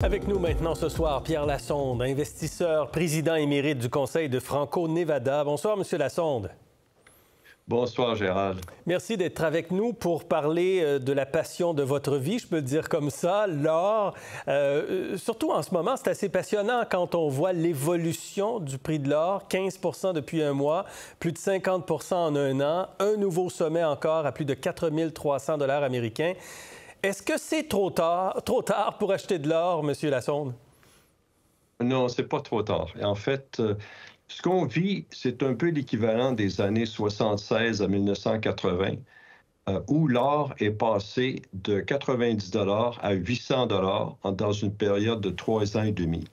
Avec nous maintenant ce soir, Pierre Lassonde, investisseur, président émérite du Conseil de Franco-Nevada. Bonsoir, Monsieur Lassonde. Bonsoir, Gérald. Merci d'être avec nous pour parler de la passion de votre vie, je peux le dire comme ça, l'or. Surtout en ce moment, c'est assez passionnant quand on voit l'évolution du prix de l'or, 15 % depuis un mois, plus de 50 % en un an, un nouveau sommet encore à plus de 4 300 $ américains. Est-ce que c'est trop tard pour acheter de l'or, M. Lassonde? Non, c'est pas trop tard. En fait, ce qu'on vit, c'est un peu l'équivalent des années 76 à 1980, où l'or est passé de 90 $ à 800 $ dans une période de 3 ans et demi.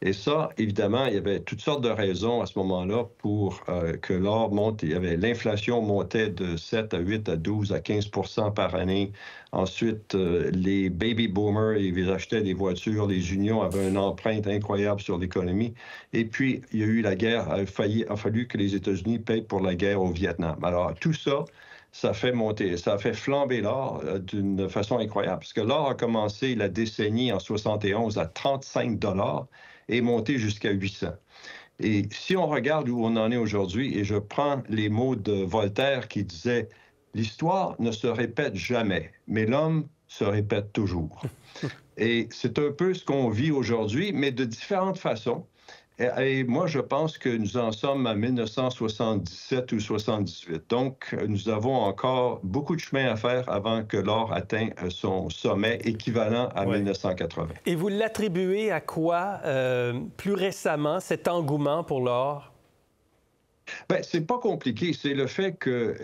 Et ça, évidemment, il y avait toutes sortes de raisons à ce moment-là pour que l'or monte. L'inflation montait de 7 à 8 à 12 à 15 % par année. Ensuite, les baby boomers, ils achetaient des voitures. Les unions avaient une empreinte incroyable sur l'économie. Et puis, il y a eu la guerre. Il a fallu que les États-Unis payent pour la guerre au Vietnam. Alors, tout ça, ça fait monter, ça fait flamber l'or d'une façon incroyable. Parce que l'or a commencé la décennie en 71 à 35 $ et monté jusqu'à 800. Et si on regarde où on en est aujourd'hui, et je prends les mots de Voltaire qui disait « L'histoire ne se répète jamais, mais l'homme se répète toujours ». Et c'est un peu ce qu'on vit aujourd'hui, mais de différentes façons. Et moi, je pense que nous en sommes à 1977 ou 78. Donc, nous avons encore beaucoup de chemin à faire avant que l'or atteigne son sommet équivalent à 1980. Et vous l'attribuez à quoi, plus récemment, cet engouement pour l'or? Bien, c'est pas compliqué. C'est le fait que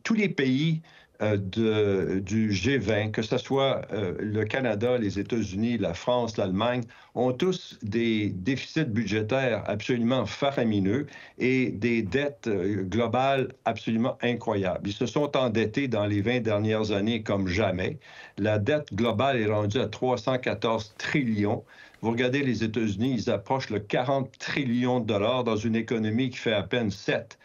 tous les pays du G20, que ce soit le Canada, les États-Unis, la France, l'Allemagne, ont tous des déficits budgétaires absolument faramineux et des dettes globales absolument incroyables. Ils se sont endettés dans les 20 dernières années comme jamais. La dette globale est rendue à 314 trillions. Vous regardez les États-Unis, ils approchent le 40 trillions de dollars dans une économie qui fait à peine 7.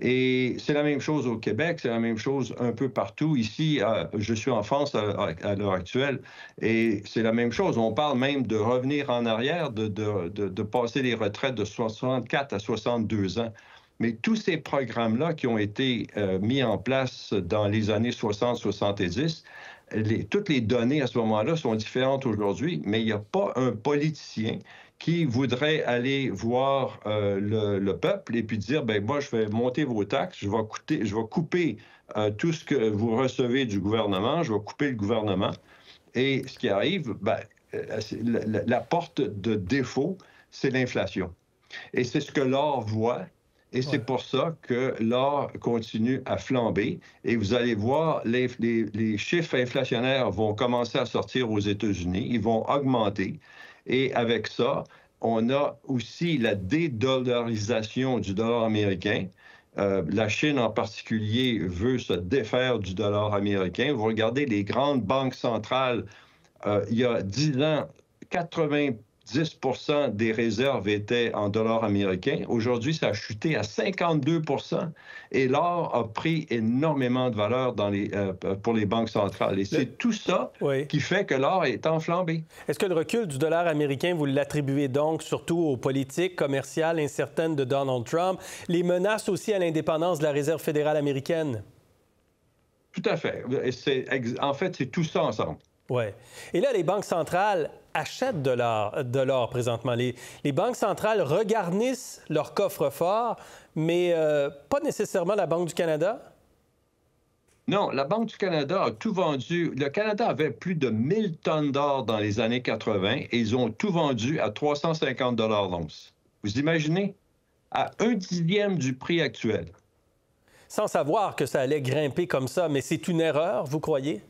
Et c'est la même chose au Québec, c'est la même chose un peu partout. Ici, je suis en France à l'heure actuelle, et c'est la même chose. On parle même de revenir en arrière, de passer les retraites de 64 à 62 ans. Mais tous ces programmes-là qui ont été mis en place dans les années 60-70, toutes les données à ce moment-là sont différentes aujourd'hui, mais il n'y a pas un politicien qui voudrait aller voir le peuple et puis dire, ben moi, je vais monter vos taxes, je vais couper tout ce que vous recevez du gouvernement, je vais couper le gouvernement. Et ce qui arrive, la porte de défaut, c'est l'inflation. Et c'est ce que l'or voit. Et c'est pour ça que l'or continue à flamber. Et vous allez voir, les chiffres inflationnaires vont commencer à sortir aux États-Unis. Ils vont augmenter. Et avec ça, on a aussi la dédollarisation du dollar américain. La Chine en particulier veut se défaire du dollar américain. Vous regardez les grandes banques centrales, il y a 10 ans, 90 % des réserves étaient en dollars américains. Aujourd'hui, ça a chuté à 52 % et l'or a pris énormément de valeur pour les banques centrales. Et c'est tout ça qui fait que l'or est enflambé. Est-ce que le recul du dollar américain, vous l'attribuez donc surtout aux politiques commerciales incertaines de Donald Trump, les menaces aussi à l'indépendance de la Réserve fédérale américaine? Tout à fait. En fait, c'est tout ça ensemble. Oui. Et là, les banques centrales achètent de l'or présentement. Les banques centrales regarnissent leur coffre-fort, mais pas nécessairement la Banque du Canada? Non, la Banque du Canada a tout vendu. Le Canada avait plus de 1000 tonnes d'or dans les années 80 et ils ont tout vendu à 350 $ l'once. Vous imaginez? À 1/10 du prix actuel. Sans savoir que ça allait grimper comme ça, mais c'est une erreur, vous croyez?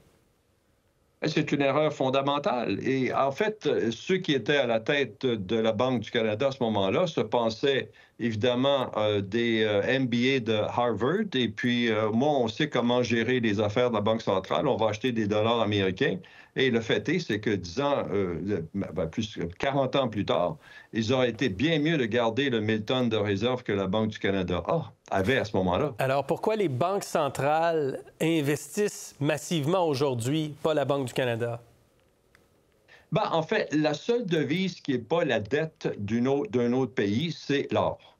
C'est une erreur fondamentale. Et en fait, ceux qui étaient à la tête de la Banque du Canada à ce moment-là se pensaient évidemment des MBA de Harvard. Et puis, moi, on sait comment gérer les affaires de la Banque centrale. On va acheter des dollars américains. Et le fait est, c'est que 40 ans plus tard, ils auraient été bien mieux de garder le 1000 tonnes de réserve que la Banque du Canada avait à ce moment-là. Alors, pourquoi les banques centrales investissent massivement aujourd'hui, pas la Banque du Canada? Ben, en fait, la seule devise qui n'est pas la dette d'un autre pays, c'est l'or.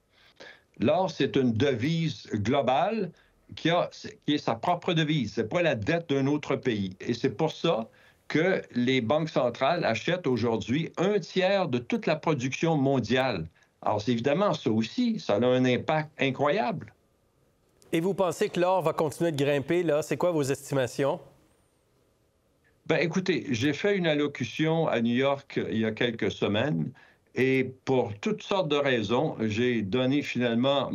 L'or, c'est une devise globale qui est sa propre devise. Ce n'est pas la dette d'un autre pays. Et c'est pour ça que les banques centrales achètent aujourd'hui un tiers de toute la production mondiale. Alors, évidemment, ça aussi, ça a un impact incroyable. Et vous pensez que l'or va continuer de grimper, là? C'est quoi vos estimations? Ben, écoutez, j'ai fait une allocution à New York il y a quelques semaines et pour toutes sortes de raisons, j'ai donné finalement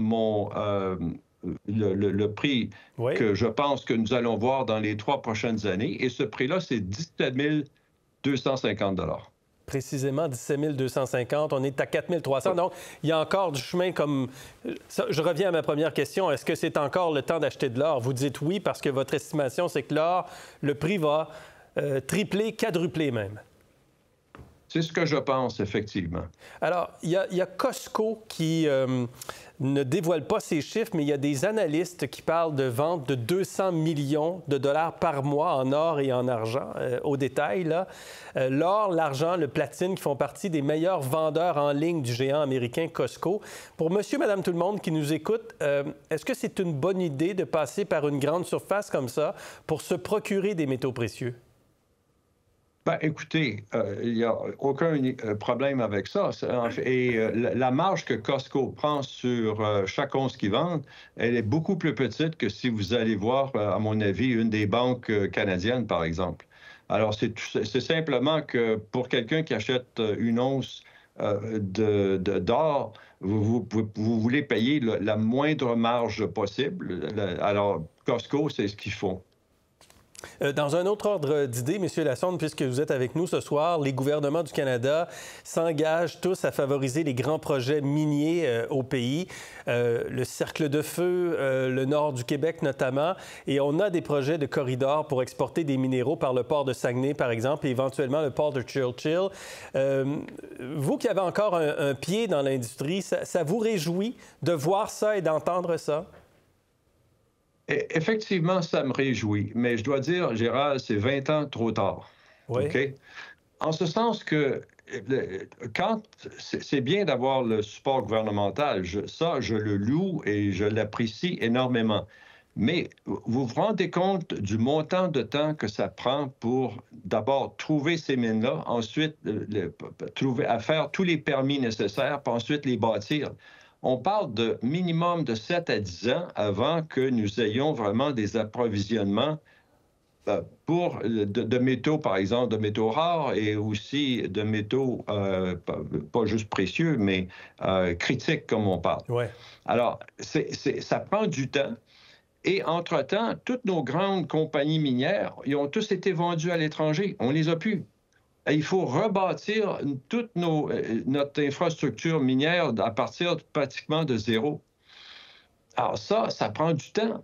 le prix que je pense que nous allons voir dans les 3 prochaines années. Et ce prix-là, c'est 17 250 $. Précisément 17 250. On est à 4 300. Donc, il y a encore du chemin comme... Ça, je reviens à ma première question. Est-ce que c'est encore le temps d'acheter de l'or? Vous dites oui parce que votre estimation, c'est que l'or, le prix va tripler, quadrupler même. C'est ce que je pense, effectivement. Alors, il y a Costco qui ne dévoile pas ces chiffres, mais il y a des analystes qui parlent de vente de 200 millions de dollars par mois en or et en argent, au détail. Là. L'or, l'argent, le platine qui font partie des meilleurs vendeurs en ligne du géant américain Costco. Pour monsieur, madame, tout le monde qui nous écoute, est-ce que c'est une bonne idée de passer par une grande surface comme ça pour se procurer des métaux précieux? Ben, écoutez, il n'y a aucun problème avec ça. Et la marge que Costco prend sur chaque once qu'ils vendent, elle est beaucoup plus petite que si vous allez voir, à mon avis, une des banques canadiennes, par exemple. Alors, c'est simplement que pour quelqu'un qui achète une once d'or, vous voulez payer la moindre marge possible. Alors, Costco, c'est ce qu'ils font. Dans un autre ordre d'idée, M. Lassonde, puisque vous êtes avec nous ce soir, les gouvernements du Canada s'engagent tous à favoriser les grands projets miniers au pays, le Cercle de Feu, le nord du Québec notamment, et on a des projets de corridors pour exporter des minéraux par le port de Saguenay, par exemple, et éventuellement le port de Churchill. Vous qui avez encore un pied dans l'industrie, ça vous réjouit de voir ça et d'entendre ça? Effectivement, ça me réjouit, mais je dois dire, Gérald, c'est 20 ans trop tard. Oui. OK? En ce sens que quand c'est bien d'avoir le support gouvernemental, je le loue et je l'apprécie énormément. Mais vous vous rendez compte du montant de temps que ça prend pour d'abord trouver ces mines-là, ensuite à faire tous les permis nécessaires, puis ensuite les bâtir. On parle de minimum de 7 à 10 ans avant que nous ayons vraiment des approvisionnements de métaux, par exemple, de métaux rares et aussi de métaux pas juste précieux, mais critiques, comme on parle. Ouais. Alors, ça prend du temps. Et entre-temps, toutes nos grandes compagnies minières, ils ont tous été vendus à l'étranger. On les a plus. Il faut rebâtir toute notre infrastructure minière à partir pratiquement de zéro. Alors ça prend du temps.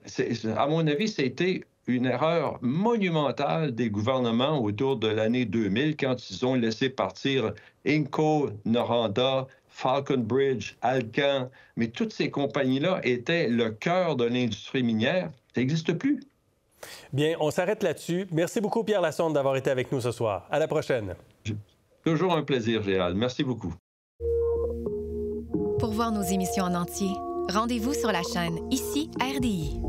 À mon avis, c'était une erreur monumentale des gouvernements autour de l'année 2000 quand ils ont laissé partir Inco, Noranda, Falconbridge, Alcan. Mais toutes ces compagnies-là étaient le cœur de l'industrie minière. Ça n'existe plus. Bien, on s'arrête là-dessus. Merci beaucoup, Pierre Lassonde, d'avoir été avec nous ce soir. À la prochaine. Toujours un plaisir, Gérald. Merci beaucoup. Pour voir nos émissions en entier, rendez-vous sur la chaîne Ici RDI.